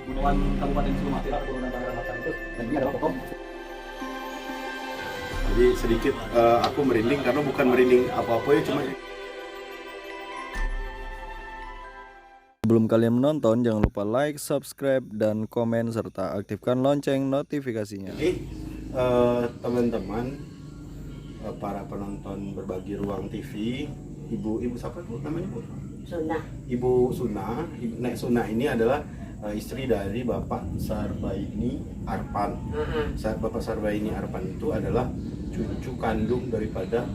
Gunawan Kabupaten Sumatera Turunan Pangeran Marta itu, dan ini adalah tokoh. Jadi sedikit aku merinding karena bukan merinding apa-apa ya, cuma Sebelum kalian menonton, jangan lupa like, subscribe, dan komen, serta aktifkan lonceng notifikasinya. jadi teman-teman, para penonton Berbagi Ruang TV, ibu siapa bu namanya bu? Sunah. Ibu Suna, Nek Suna ini adalah istri dari Bapak Sarbaini Arpan. Bapak Sarbaini Arpan itu adalah cucu kandung daripada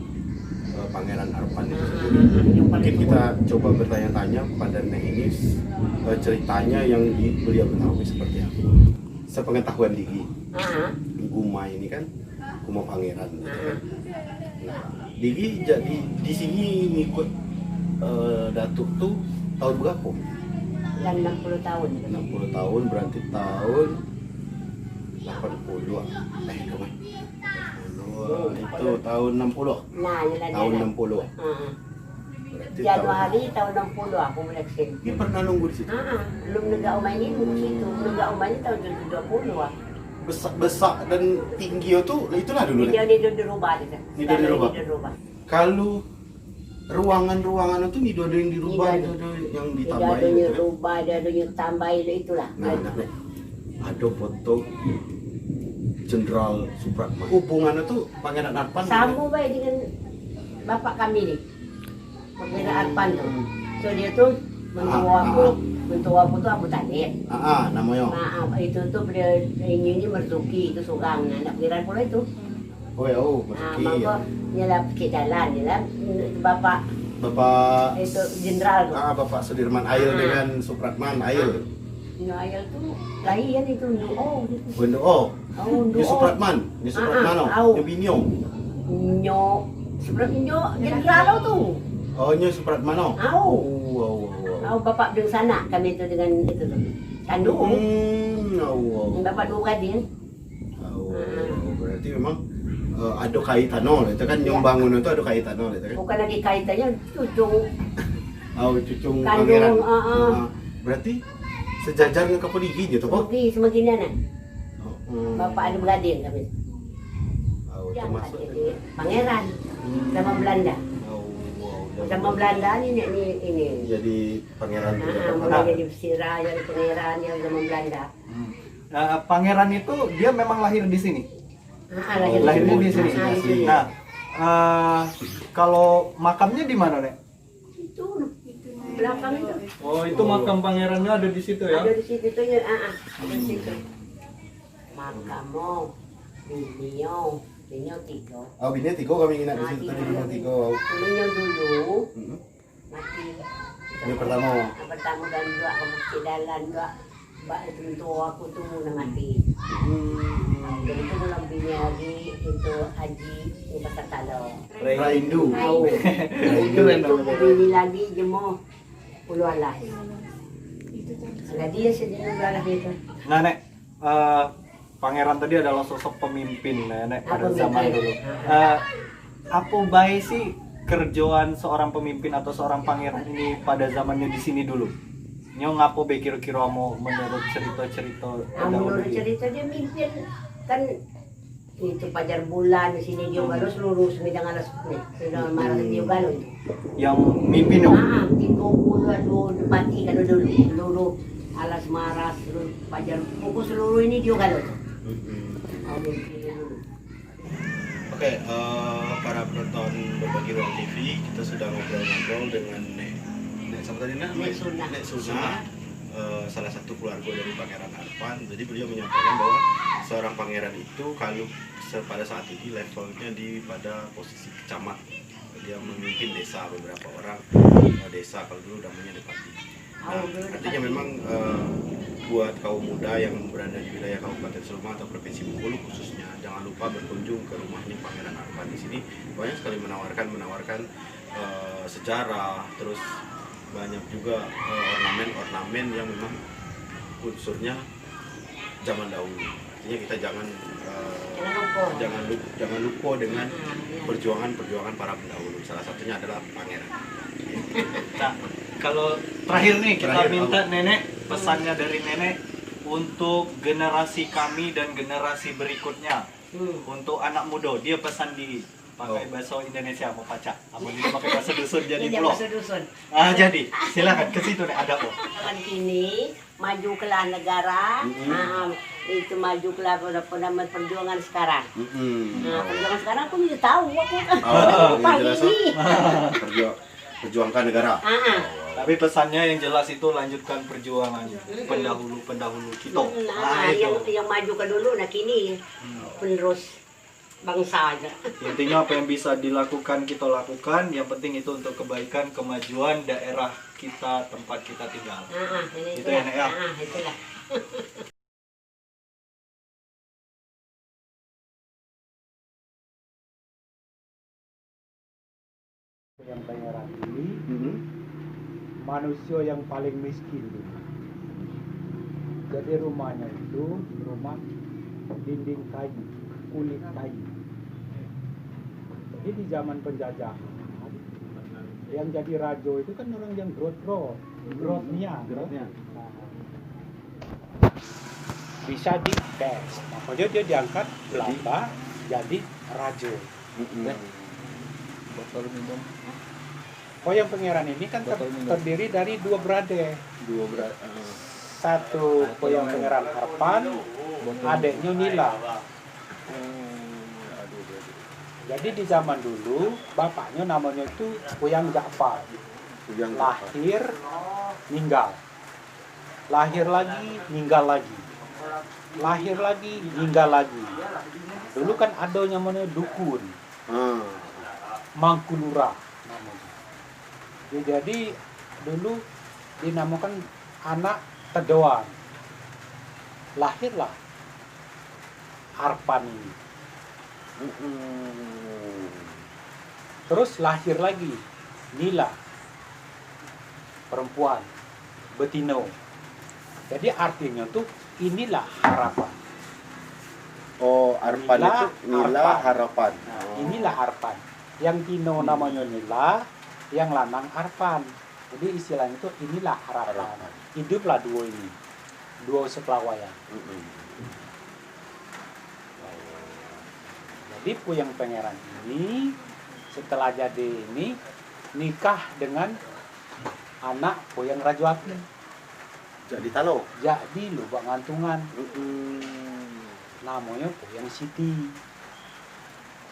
Pangeran Arpan itu sendiri. Mungkin kita coba bertanya-tanya kepada Nek ini ceritanya yang beliau ketahui seperti apa. Sepengetahuan Digi, Guma ini kan Guma Pangeran. Gitu kan. Nah, Digi jadi di sini ngikut Datuk tuh tahun berapa? Yang 60 tahun. 60 tahun berarti tahun 80. Itu tahun 60. Nah, Tahun 60. Berarti Januari tahun 60 aku mulai kesini. Ini pernah nunggu di situ. Belum negak umah ini nunggu situ. Negak umah ini tahun 2020 ah. Besak dan tinggi itulah dulu. Dia di rumah dia. Di rumah. Kalau ruangan-ruangan itu nih ada yang dirubah, ada yang ditambahin. Ada yang gitu. dirubah, ada yang ditambahin itulah. Nah, ada foto Jenderal Supratman. Hubungannya tuh Pangeran Arpan Sama baik dengan bapak kami nih. Pangeran Arpan tuh. So dia tuh mentua aku tuh Abu Talib. namanya. Nah, itu tuh dia ini Merzuki itu seorang anak Pangeran pula itu. Meski Maka nyelap ke jalan, nyelap bapak itu jenderal tuh. Bapak Sudirman Ail dengan Supratman Ail. Nyo Ayel tuh lahian itu Nyo Bendo Nyo Supratman, Nyo Binyo. Nyo jenderal tuh. Nyo Supratman. Bapak di sana kami itu dengan itu tuh. Kandung. Bapak dua gading. Berarti memang ada kaitan itu kan yang bangun itu ada kaitan itu kan. Bukan lagi kaitannya cucung. Cucung Pangeran. Berarti sejajar dengan Kapoligi gitu kok. Pergi semakin mana? Bapak ada begading kami. Termasuk Jadi pangeran sama Belanda. Sama Belanda ini. Jadi pangeran Mulai jadi Sirah, jadi pangeran yang sama Belanda. Pangeran itu dia memang lahir di sini. Lahirnya di sini. Nah, kalau makamnya di mana, Nek? Itu belakang itu. Oh, itu makam pangerannya ada di situ ya? Ada di situ tuh ya, ada di situ. Makamo, Binyo 3. Bininya 3 kami ingat di situ tadi Bininya 3. Binyo dulu mati. Ini pertama. Pertama dan dua kamu ke dalam dua. Mbak itu aku tuh mau mati. Jadi itu belum bini lagi itu Haji di Pasar Talo. Raindu. Itu bini lagi jemo Ulu Alas. Ada dia sedih Ulu Alas itu. Nah, Nek, pangeran tadi adalah sosok pemimpin, Nek, pada zaman dulu. Apa baik sih kerjaan seorang pemimpin atau seorang pangeran ini pada zamannya di sini dulu? Nyo ngapo be kira-kira mau menurut cerita-cerita Menurut cerita dia mimpin kan itu Pajar Bulan di sini dia baru seluruh semedang alas sudah marah dia baru itu. yang mimpin yo. 30 mati kan dulu seluruh alas maras seluruh Pajar pokok seluruh ini dia kalau tuh. Oke, para penonton Berbagi Ruang TV, kita sudah ngobrol-ngobrol dengan Nek siapa tadi Nek Suna, salah satu keluarga dari Pangeran Arpan. Jadi beliau menyampaikan bahwa seorang pangeran itu kalau pada saat ini levelnya pada posisi kecamat. Dia memimpin desa, beberapa orang desa, kalau dulu namanya Depati. Nah, artinya memang buat kaum muda yang berada di wilayah Kabupaten Suma atau Provinsi Bengkulu khususnya, jangan lupa berkunjung ke rumahnya Pangeran Arpan. Di sini banyak sekali menawarkan sejarah, terus banyak juga ornamen-ornamen yang memang unsurnya zaman dahulu. Artinya kita jangan lupa dengan perjuangan para pendahulu. Salah satunya adalah pangeran. Nah, kalau terakhir nih kita minta Nenek pesannya dari Nenek untuk generasi kami dan generasi berikutnya. Hmm. Untuk anak muda, dia pesan diri pakai bahasa Indonesia mau pacak. Apa dia pakai bahasa dusun jadi Ini vlog. bahasa dusun. Jadi silakan ke situ nih ada kok. Kan kini maju ke negara, itu maju ke perjuangan sekarang. Nah, perjuangan sekarang aku tidak tahu aku kan. Yang jelas perjuangkan negara. Tapi pesannya yang jelas itu lanjutkan perjuangan pendahulu kita. Nah, yang maju ke dulu, nah kini penerus bangsa aja. Intinya apa yang bisa dilakukan kita lakukan, yang penting itu untuk kebaikan, kemajuan daerah kita, tempat kita tinggal. Itu ya, Nek, ya? Itulah. Yang Pangeran ini manusia yang paling miskin dulu. Jadi rumahnya itu rumah dinding kayu, kulit kayu. Jadi di zaman penjajahan yang jadi raja itu kan orang yang grotnya. Nah, bisa dites, makanya dia diangkat Belanda jadi raja. Botol minum. Oh, yang Pangeran ini kan terdiri dari dua berade. Satu Poyang Pangeran Harpan, adiknya Nila. Jadi di zaman dulu bapaknya namanya itu Poyang Ja'far. Lahir, meninggal. Lahir lagi, meninggal lagi. Lahir lagi, meninggal lagi. Dulu kan ada namanya dukun. Mangkulura namanya. Ya, jadi dulu dinamakan anak Tedoan. Lahirlah Arpan ini. Terus lahir lagi Nila, perempuan, betino. Jadi artinya tuh inilah harapan. Oh, Arpan itu Nila harapan. Nah, inilah Arpan. Yang tino namanya Nila, yang lanang Arpan. Jadi istilahnya itu inilah harapan. Hiduplah dua ini, dua sepelawaian. Jadi Poyang Pangeran ini setelah jadi ini nikah dengan anak Poyang Rajoapi. Jadi talo. Jadi lubang gantungan. Namanya Poyang Siti.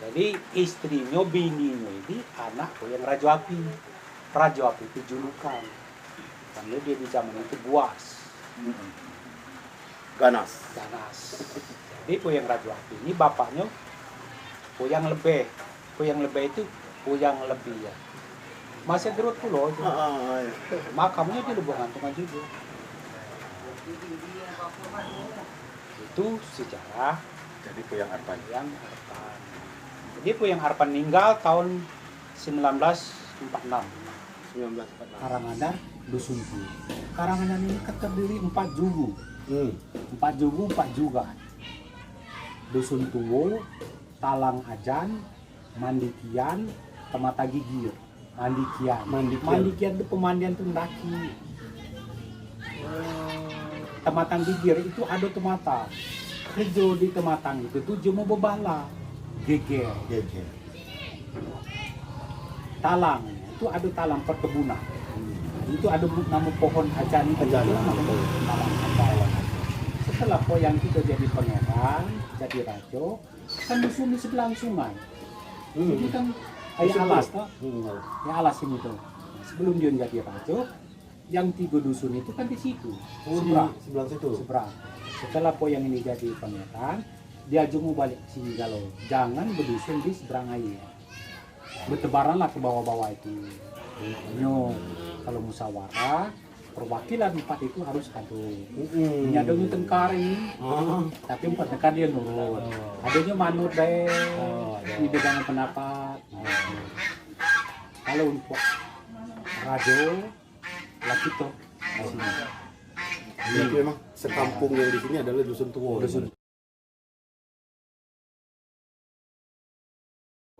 Jadi istrinya, bininya ini anak Poyang Rajoapi. Rajoapi itu julukan. Karena dia di zaman itu buas. Ganas. Jadi Poyang Rajoapi ini bapaknya Poyang Lebeh. Poyang Lebeh itu Poyang lebih ya. Masih gerut pulau itu. Makamnya di lubang gantungan juga. Itu sejarah Jadi Poyang Arpan. Poyang Arpan. Jadi Poyang Arpan meninggal tahun 1946. 1946. Karanganyar Dusun Tua. Karanganyar ini kan terdiri 4 jugu. 4 jugu, 4 juga. Dusun Tua, Talang Ajan, Mandikian, Temata Gigir. Mandikian itu pemandian tundaki. Tematang Gigir itu ada temata. Kerja di tematang itu tuh cuma bebala. Geger. Talang itu ada talang perkebunan. Itu ada nama pohon ajan itu talang ajan. Setelah Poyang itu jadi pangeran, jadi raja, kan dusun di sebelah sungai. Jadi kan kayak alas toh. Ya alas ini tuh. Sebelum dia jadi raja, yang 3 dusun itu kan di situ. Sebelah situ. Seberang. Setelah Poyang ini jadi pangeran, dia mau balik ke sini kalau jangan berdusun di seberang air. Bertebaranlah ke bawah-bawah itu. Kalau musyawarah, perwakilan 4 itu harus satu. Ini adanya tengkar ini, tapi 4 tengkar dia nurut. Adanya manut deh, ini dengan pendapat. Kalau untuk rajo, lah kita di sini. Jadi memang sekampung yang di sini adalah Dusun Tua.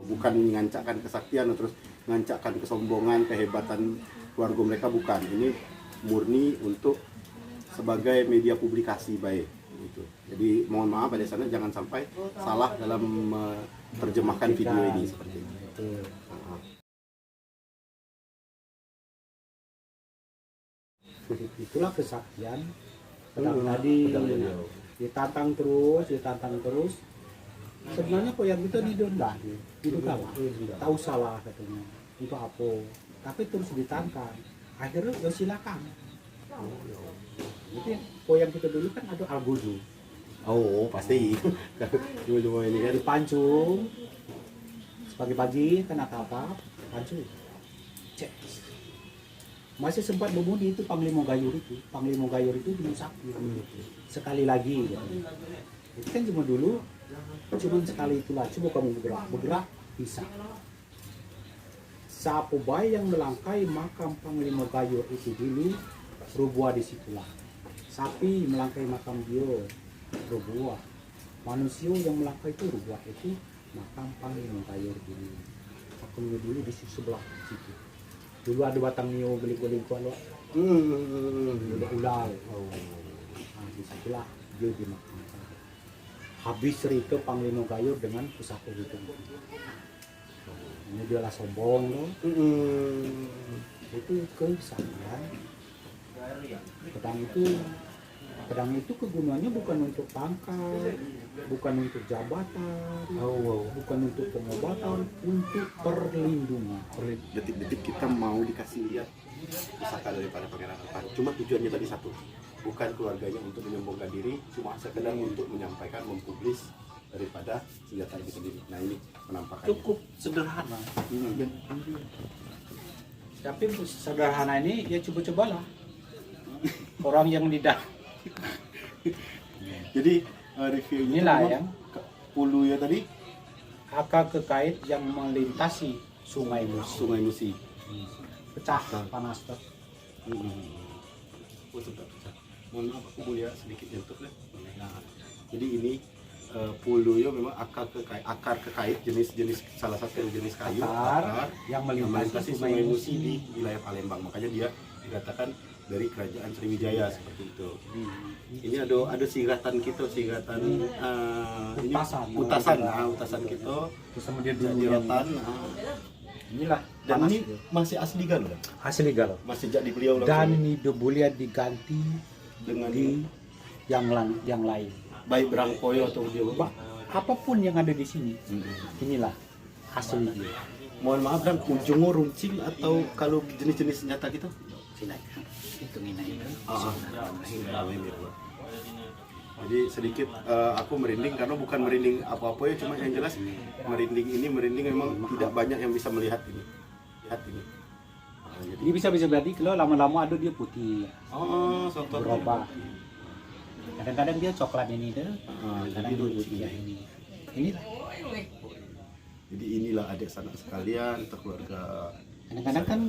Bukan ngancakkan kesaktian terus ngancakkan kesombongan, kehebatan keluarga mereka, bukan. Ini murni untuk sebagai media publikasi baik gitu. Jadi mohon maaf pada sana jangan sampai salah dalam terjemahkan video ini seperti itu. Betul. Itulah kesaktian pedang tadi, ditantang terus. Sebenarnya koyang kita didenda, itu kalah, tahu salah katanya, itu apa, tapi terus ditantang, akhirnya ya silakan. Jadi koyang kita dulu kan ada algojo, Oh pasti. Cuma ini kan. dipancung, pagi-pagi kan apa, pancung, cek. Masih sempat berbunyi itu Panglima Gayur itu belum sakit sekali lagi gitu. Itu kan cuma dulu sekali itulah, coba kamu bergerak bisa. Siapa bayi yang melangkai makam Panglima Gayur itu dulu rubuah di situlah. Sapi melangkai makam dia rubuah. Manusia yang melangkai itu rubuah itu makam Panglima Gayur dulu. Makam dulu di sebelah situ. Dulu ada batang nio beli-beli kalau udah ulal. Nah, di situlah dia dimakamkan. Habis cerita Panglima Gayur dengan pusaka itu. Ini dia lah sombong loh. Itu kesalahan. Pedang itu kegunaannya bukan untuk pangkat, bukan untuk jabatan, bukan untuk pengobatan, untuk perlindungan. Detik-detik kita mau dikasih lihat pusaka daripada Pangeran Arfan. Cuma tujuannya tadi satu, bukan keluarganya untuk menyombongkan diri, cuma sekedar untuk menyampaikan, mempublis daripada senjata itu sendiri. Nah ini penampakannya. Cukup sederhana. Tapi sederhana ini ya coba-cobalah. Orang yang tidak. Jadi review Inilah yang Pulu ya tadi akar kekait yang melintasi Sungai Musi. Sungai Musi. Pecah panas tuh. Oh, sudah pecah. Mohon maaf aku boleh sedikit nyentuh deh. Nah, jadi ini Pulu ya memang akar kekait jenis salah satu jenis kayu Akar yang melintasi melintasi Sungai Musi di wilayah Palembang. Makanya dia dikatakan dari kerajaan Sriwijaya seperti itu. Ini ada singkatan kita, singkatan ini utasan kita. Terus kemudian Jadi rotan. inilah Dan panas ini itu. masih asli kan? Asli galau. Masih sejak di beliau Dan langsung ini boleh diganti dengan di yang lain. baik berangkoyo atau dia Apapun yang ada di sini, inilah asli dia. Mohon maaf dan ujungnya runcing atau kalau jenis-jenis senjata gitu? Silakan. Hitungin aja. Jadi sedikit aku merinding karena bukan merinding apa-apa ya, cuma yang jelas merinding memang tidak banyak yang bisa melihat ini. Lihat ini. Jadi Ini bisa berarti kalau lama-lama ada dia putih, contoh berubah. Kadang-kadang dia coklat ini tuh, kadang jadi dia putih ya ini. Inilah. Jadi inilah adik sanak sekalian atau keluarga. Kadang-kadang kan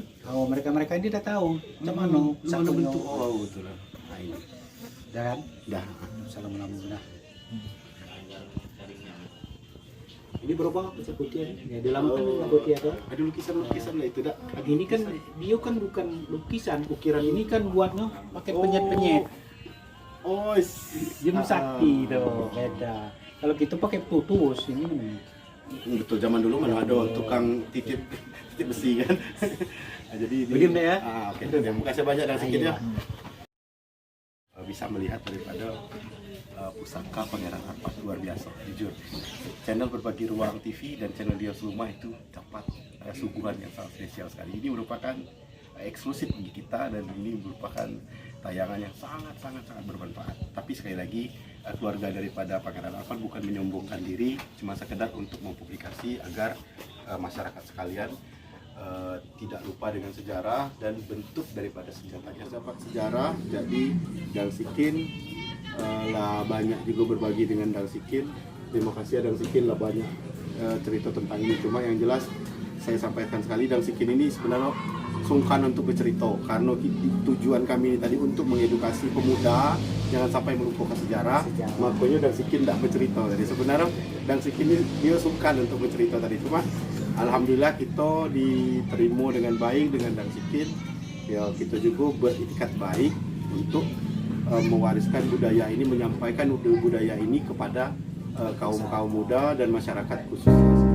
mereka ini udah tahu macam mana Mana bentuk betul lah. Nah ini. Dah kan? Dah. Assalamualaikum. Ini berapa bisa putih ya? Dia lama kan putih ada. Ada lukisan lah itu dah. Ini kan dia kan bukan lukisan, ukiran ini kan buatnya pakai penyet-penyet. Oh, Jam sakti tuh beda. Kalau kita pakai putus ini betul zaman dulu mana ada tukang titip besi kan. Nah, jadi ini, Begini deh ya. Oke. Terima kasih banyak dan sedikit ya. Bisa melihat daripada pusaka Pangeran Arfan luar biasa, jujur. Channel Berbagi Ruang TV dan channel Dia Rumah itu dapat suguhan yang sangat spesial sekali. Ini merupakan eksklusif bagi kita dan ini merupakan tayangan yang sangat bermanfaat. Tapi sekali lagi keluarga daripada Pangeran Arfan bukan menyombongkan diri, cuma sekedar untuk mempublikasi agar masyarakat sekalian tidak lupa dengan sejarah dan bentuk daripada senjatanya. Dapat sejarah, jadi Dang Sikin lah banyak juga berbagi dengan Dang Sikin. Terima kasih Dang Sikin lah banyak cerita tentang ini. Cuma yang jelas saya sampaikan sekali Dang Sikin ini sebenarnya sungkan untuk bercerita karena tujuan kami ini tadi untuk mengedukasi pemuda jangan sampai melupakan sejarah. Makanya Dang Sikin tidak bercerita. Jadi sebenarnya Dang Sikin ini dia sungkan untuk bercerita tadi. Cuma alhamdulillah kita diterima dengan baik dengan Dang Sikin. Ya kita juga beritikat baik untuk mewariskan budaya ini, menyampaikan budaya ini kepada kaum muda dan masyarakat khususnya.